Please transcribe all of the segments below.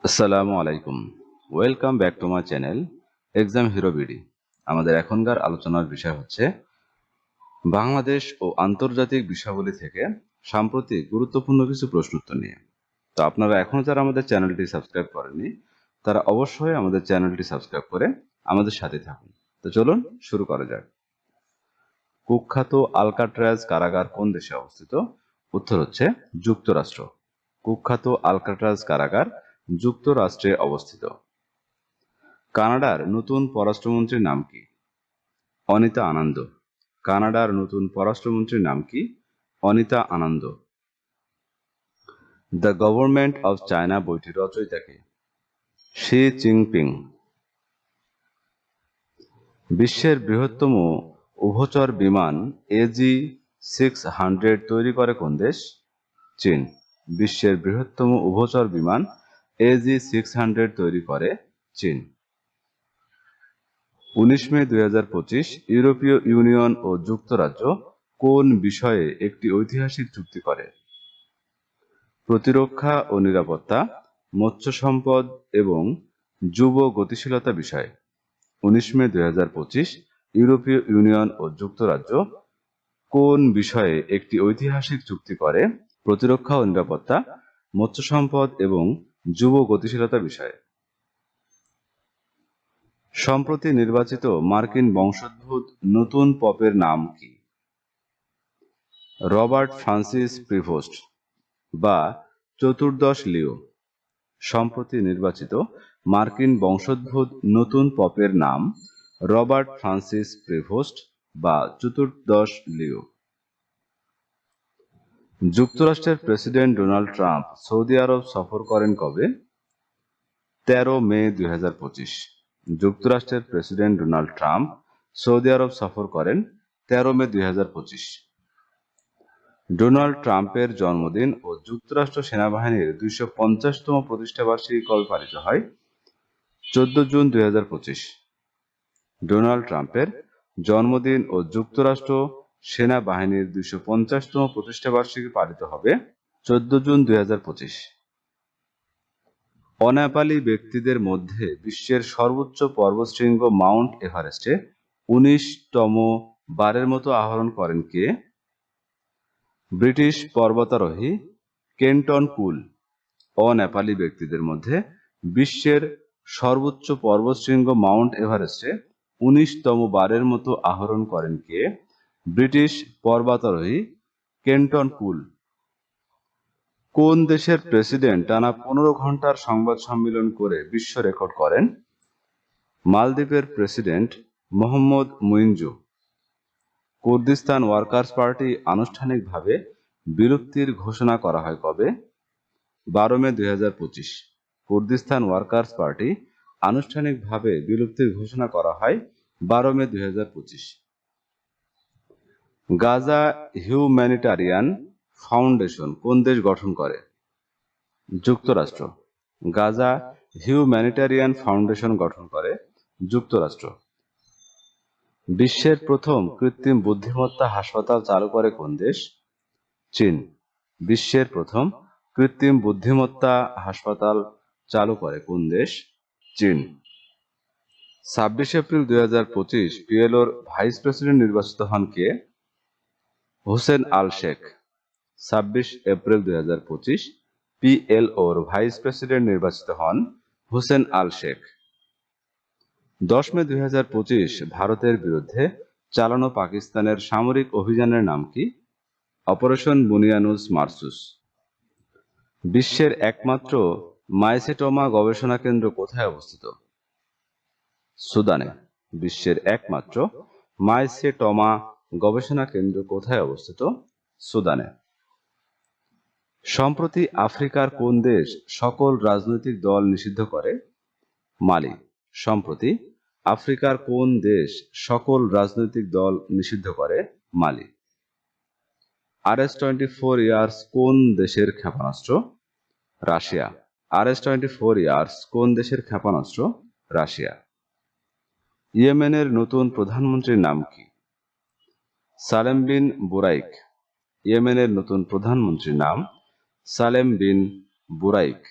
আসসালামু আলাইকুম। Welcome back to my channel exam hero BD. আমাদের এখনকার আলোচনার বিষয় হচ্ছে বাংলাদেশ ও আন্তর্জাতিক বিষয়াবলী থেকে সাম্প্রতিক গুরুত্বপূর্ণ কিছু প্রশ্নোত্তর নিয়ে। তো আপনারা এখনো যারা আমাদের চ্যানেলটি সাবস্ক্রাইব করেননি তারা অবশ্যই আমাদের চ্যানেলটি সাবস্ক্রাইব করে আমাদের সাথে থাকুন। তো চলুন শুরু করা যাক। কুখ্যাত আলকাট্রাজ কারাগার কোন দেশে অবস্থিত? উত্তর হচ্ছে যুক্তরাষ্ট্র। কুখ্যাত আলকাট্রাজ কারাগার যুক্তরাষ্ট্রে অবস্থিত। কানাডার নতুন পররাষ্ট্রমন্ত্রীর নাম কি? অনিতা আনন্দ। কানাডার নতুন পররাষ্ট্রমন্ত্রীর নাম কি? অনিতা আনন্দ। দ্য গভর্নমেন্ট অব চায়না বইটির রচয়িতা কে? Xi Jinping. বিশ্বের বৃহত্তম উভচর বিমান AG-600 তৈরি করে কোন দেশ? চীন। বিশ্বের বৃহত্তম উভচর বিমান AG-600 তৈরি করে চীন। 19 মে 2025 ইউরোপীয় ইউনিয়ন ও যুক্তরাজ্য কোন বিষয়ে একটি ঐতিহাসিক চুক্তি করে? প্রতিরক্ষা ও নিরাপত্তা, মৎস্য সম্পদ এবং যুব গতিশীলতা বিষয়ে। 19 মে 2025 ইউরোপীয় ইউনিয়ন ও যুক্তরাজ্য কোন বিষয়ে একটি ঐতিহাসিক চুক্তি করে? প্রতিরক্ষা ও নিরাপত্তা, মৎস্য সম্পদ এবং যুব গতিশীলতা বিষয়ে। সম্প্রতি নির্বাচিত মার্কিন বংশোদ্ভূত নতুন পপের নাম কি? রবার্ট ফ্রান্সিস প্রিভোস্ট বা চতুর্দশ লিও। সম্প্রতি নির্বাচিত মার্কিন বংশোদ্ভূত নতুন পপের নাম রবার্ট ফ্রান্সিস প্রিভোস্ট বা চতুর্দশ লিও। যুক্তরাষ্ট্রের প্রেসিডেন্ট ডোনাল্ড ট্রাম্প সৌদি আরব সফর করেন কবে? 13 মে 2025। যুক্তরাষ্ট্রের প্রেসিডেন্ট ডোনাল্ড ট্রাম্প সৌদি আরব সফর করেন 13 মে 2025। ডোনাল্ড ট্রাম্পের জন্মদিন ও যুক্তরাষ্ট্র সেনাবাহিনীর 250তম প্রতিষ্ঠাবার্ষিকী কবে পালিত হয়? 14 জুন 2025। ডোনাল্ড ট্রাম্পের জন্মদিন ও যুক্তরাষ্ট্র সেনাবাহিনীর 250তম প্রতিষ্ঠাবার্ষিকী পালিত হবে 14 জুন 2025। অনেপালি ব্যক্তিদের মধ্যে বিশ্বের সর্বোচ্চ পর্বতশৃঙ্গ মাউন্ট এভারেস্টে 19তম বারের মতো আরোহণ করেন কে? ব্রিটিশ পর্বতারোহী কেন্টন কুল। অনেপালি ব্যক্তিদের মধ্যে বিশ্বের সর্বোচ্চ পর্বতশৃঙ্গ মাউন্ট এভারেস্টে 19তম বারের মতো আরোহণ করেন কে? ব্রিটিশ পর্বতারোহী কেন্টন কুল। কোন দেশের প্রেসিডেন্ট টানা 15 ঘন্টার সংবাদ সম্মেলন করে বিশ্ব রেকর্ড করেন? মালদ্বীপের president Mohamed Muizzu. Kurdistan Workers Party আনুষ্ঠানিকভাবে বিলুপ্তির ঘোষণা করা হয় কবে? 12 মে 2025। কুর্দিস্তান ওয়ার্কার্স পার্টি আনুষ্ঠানিকভাবে বিলুপ্তির ঘোষণা করা হয় 12 মে 2025। গাজা হিউম্যানিটারিয়ান ফাউন্ডেশন কোন দেশ গঠন করে? যুক্তরাষ্ট্র। গাজা হিউম্যানিটারিয়ান ফাউন্ডেশন গঠন করে যুক্তরাষ্ট্র। বিশ্বের প্রথম কৃত্রিম বুদ্ধিমত্তা হাসপাতাল চালু করে কোন দেশ? চীন। বিশ্বের প্রথম কৃত্রিম বুদ্ধিমত্তা হাসপাতাল চালু করে কোন দেশ? চীন। 26 এপ্রিল 2025 পিএলওর ভাইস প্রেসিডেন্ট নির্বাচিত হন কে? হোসেন আল শেখ। 26 এপ্রিল 2025 পিএলওর ভাইস প্রেসিডেন্ট নির্বাচিত হন হোসেন আল শেখ। 10 মে 2025 ভারতের বিরুদ্ধে চালানো পাকিস্তানের সামরিক অভিযানের নাম কি? অপারেশন বুনিয়ানুস মার্সুস। বিশ্বের একমাত্র মাইসেটোমা গবেষণা কেন্দ্র কোথায় অবস্থিত? সুদানে। বিশ্বের একমাত্র মাইসেটোমা গবেষণা কেন্দ্র কোথায় অবস্থিত? সুদানে। সম্প্রতি আফ্রিকার কোন দেশ সকল রাজনৈতিক দল নিষিদ্ধ করে? মালি। সম্প্রতি আফ্রিকার কোন দেশ সকল রাজনৈতিক দল নিষিদ্ধ করে? মালি। RS-24 ইয়ার্স কোন দেশের ক্ষেপণাস্ত্র? রাশিয়া। RS-24 ইয়ার্স কোন দেশের ক্ষেপণাস্ত্র? রাশিয়া। ইয়েমেনের নতুন প্রধানমন্ত্রীর নাম কি? সালেম বিন বুরাইক। ইয়েমেনের নতুন প্রধানমন্ত্রীর নাম সালেম বিন বুরাইক।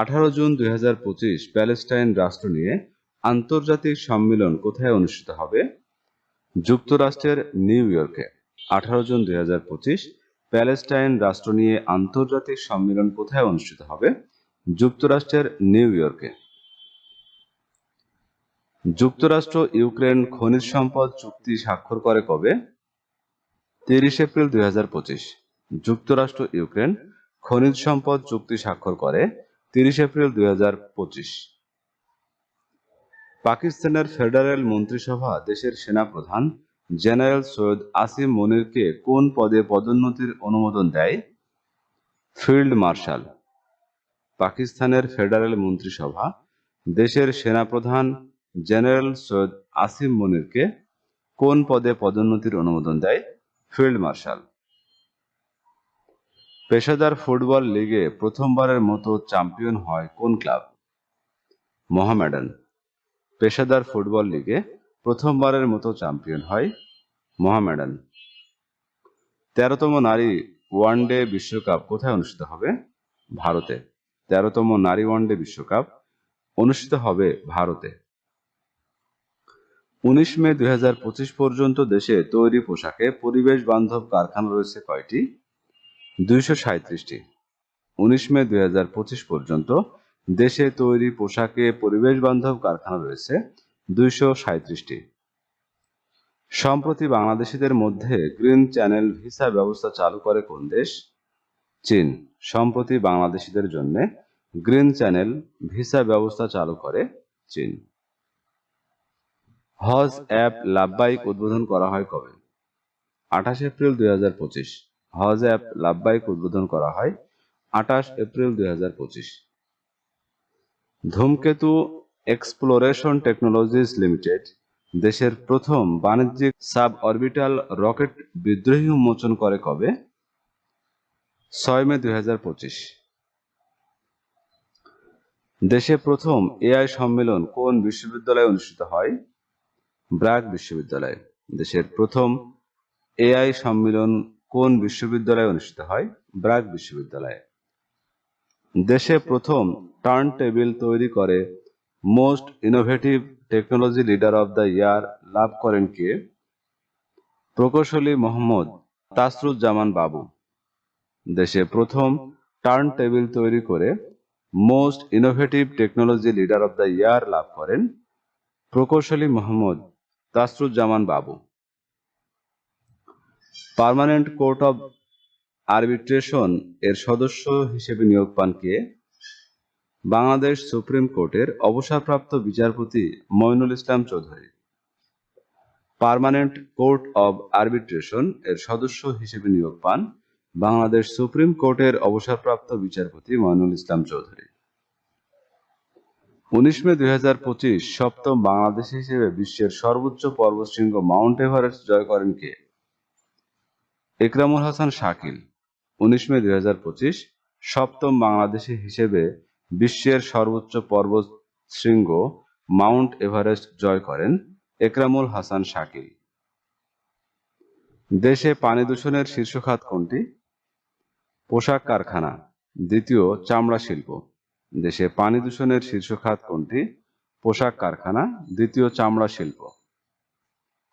18 জুন 2025 প্যালেস্টাইন রাষ্ট্র নিয়ে আন্তর্জাতিক সম্মেলন কোথায় অনুষ্ঠিত হবে? যুক্তরাষ্ট্রের নিউ ইয়র্কে। 18 জুন 2025 প্যালেস্টাইন রাষ্ট্র নিয়ে আন্তর্জাতিক সম্মেলন কোথায় অনুষ্ঠিত হবে? যুক্তরাষ্ট্রের নিউ ইয়র্কে। যুক্তরাষ্ট্র ইউক্রেন খনিজ সম্পদ চুক্তি স্বাক্ষর করে কবে? 30 এপ্রিল 2025। যুক্তরাষ্ট্র ইউক্রেন খনিজ সম্পদ চুক্তি স্বাক্ষর করে 30 এপ্রিল 2025। পাকিস্তানের ফেডারেল মন্ত্রিসভা দেশের সেনাপ্রধান জেনারেল সৈয়দ আসিম মনিরকে কোন পদে পদোন্নতির অনুমোদন দেয়? Field marshal. পাকিস্তানের ফেডারেল মন্ত্রিসভা দেশের সেনাপ্রধান জেনারেল সৈয়দ আসিম মনিরকে কোন পদে পদোন্নতির অনুমোদন দেয়? Field marshal. পেশাদার ফুটবল লিগে প্রথমবারের মতো চ্যাম্পিয়ন হয় কোন ক্লাব? মোহামেডান। পেশাদার ফুটবল লিগে প্রথমবারের মতো চ্যাম্পিয়ন হয় মোহামেডান। 13তম নারী ওয়ানডে বিশ্বকাপ কোথায় অনুষ্ঠিত হবে? ভারতে। 13তম নারী ওয়ানডে বিশ্বকাপ অনুষ্ঠিত হবে ভারতে। 19 মে 2025 পর্যন্ত দেশে তৈরি পোশাকে পরিবেশ বান্ধব কারখানা রয়েছে কয়টি? 237টি। 19 মে 2025 পর্যন্ত দেশে তৈরি পোশাকে পরিবেশ বান্ধব কারখানা রয়েছে 237টি। সম্প্রতি বাংলাদেশিদের মধ্যে গ্রিন চ্যানেল ভিসা ব্যবস্থা চালু করে কোন দেশ? চীন। সম্প্রতি বাংলাদেশিদের জন্য গ্রিন চ্যানেল ভিসা ব্যবস্থা চালু করে চীন। হজ অ্যাপ লাব্বাইক উদ্বোধন করা হয় কবে? 28 এপ্রিল 2025। হজ অ্যাপ লাব্বাইক উদ্বোধন করা হয় 28 এপ্রিল 2025। ধূমকেতু এক্সপ্লোরেশন টেকনোলজিস লিমিটেড দেশের প্রথম বাণিজ্যিক সাব অরবিটাল রকেট বিদ্রোহী উন্মোচন করে কবে? 6 মে 2025। দেশে প্রথম এআই সম্মেলন কোন বিশ্ববিদ্যালয়ে অনুষ্ঠিত হয়? ব্র্যাক বিশ্ববিদ্যালয়। দেশের প্রথম এআই সম্মেলন কোন বিশ্ববিদ্যালয়ে অনুষ্ঠিত হয়? ব্র্যাক বিশ্ববিদ্যালয়ে। দেশে প্রথম টার্ন টেবিল তৈরি করে most innovative technology leader of the year লাভ করেন কে? প্রকৌশলী মোহাম্মদ তাসরুজ্জামান বাবু। দেশে প্রথম টার্ন টেবিল তৈরি করে most innovative technology leader of the year লাভ করেন প্রকৌশলী মোহাম্মদ তাসরুজ্জামান বাবু। পার্মানেন্ট কোর্ট অব আরবিট্রেশন এর সদস্য হিসেবে নিয়োগ পান কে? বাংলাদেশ সুপ্রিম কোর্টের অবসরপ্রাপ্ত বিচারপতি Moinul Islam Chowdhury. Permanent Court of Arbitration এর সদস্য হিসেবে নিয়োগ পান বাংলাদেশ সুপ্রিম কোর্টের অবসরপ্রাপ্ত বিচারপতি মঈনুল ইসলাম চৌধুরী। 19 মে 2025 সপ্তম বাংলাদেশী হিসেবে বিশ্বের সর্বোচ্চ পর্বতশৃঙ্গ মাউন্ট এভারেস্ট জয় করেন কে? একরামুল হাসান শাকিল। 19 মে 2025 সপ্তম বাংলাদেশী হিসেবে বিশ্বের সর্বোচ্চ পর্বতশৃঙ্গ মাউন্ট এভারেস্ট জয় করেন একরামুল হাসান শাকিল। দেশে পানি দূষণের শীর্ষ খাত কোনটি? পোশাক কারখানা। দ্বিতীয় চামড়া শিল্প। দেশে পানি দূষণের শীর্ষ খাত কোনটি? পোশাক কারখানা। দ্বিতীয় চামড়া শিল্প।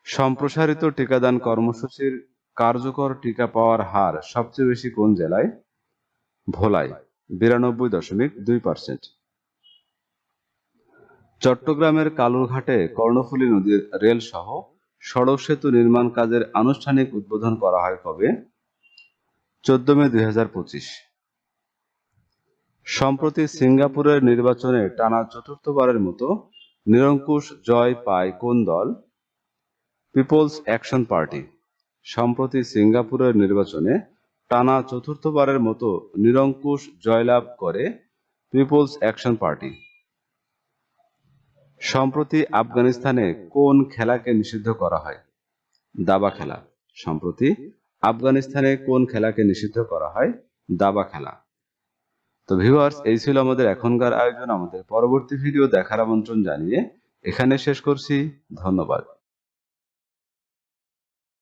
সম্প্রসারিত টিকাদান কর্মসূচির কার্যকর টিকা পাওয়ার হার সবচেয়ে বেশি কোন জেলায়? ভোলায় 92.2%। চট্টগ্রামের কালুরঘাটে কর্ণফুলী নদীর রেল সহ সড়ক সেতু নির্মাণ কাজের আনুষ্ঠানিক উদ্বোধন করা হয় কবে? 14 মে 2025। সম্প্রতি সিঙ্গাপুরের নির্বাচনে টানা চতুর্থবারের মতো নিরঙ্কুশ জয় পায় কোন দল? People's Action Party. সম্প্রতি সিঙ্গাপুরের নির্বাচনে টানা চতুর্থবারের মতো নিরঙ্কুশ জয়লাভ করে পিপলস অ্যাকশন পার্টি। সম্প্রতি আফগানিস্তানে কোন খেলাকে নিষিদ্ধ করা হয়? দাবা খেলা। সম্প্রতি আফগানিস্তানে কোন খেলাকে নিষিদ্ধ করা হয়? দাবা খেলা। তো ভিউয়ার্স, এই ছিল আমাদের এখনকার আয়োজন। আমাদের পরবর্তী ভিডিও দেখার আমন্ত্রণ জানিয়ে এখানে শেষ করছি। ধন্যবাদ।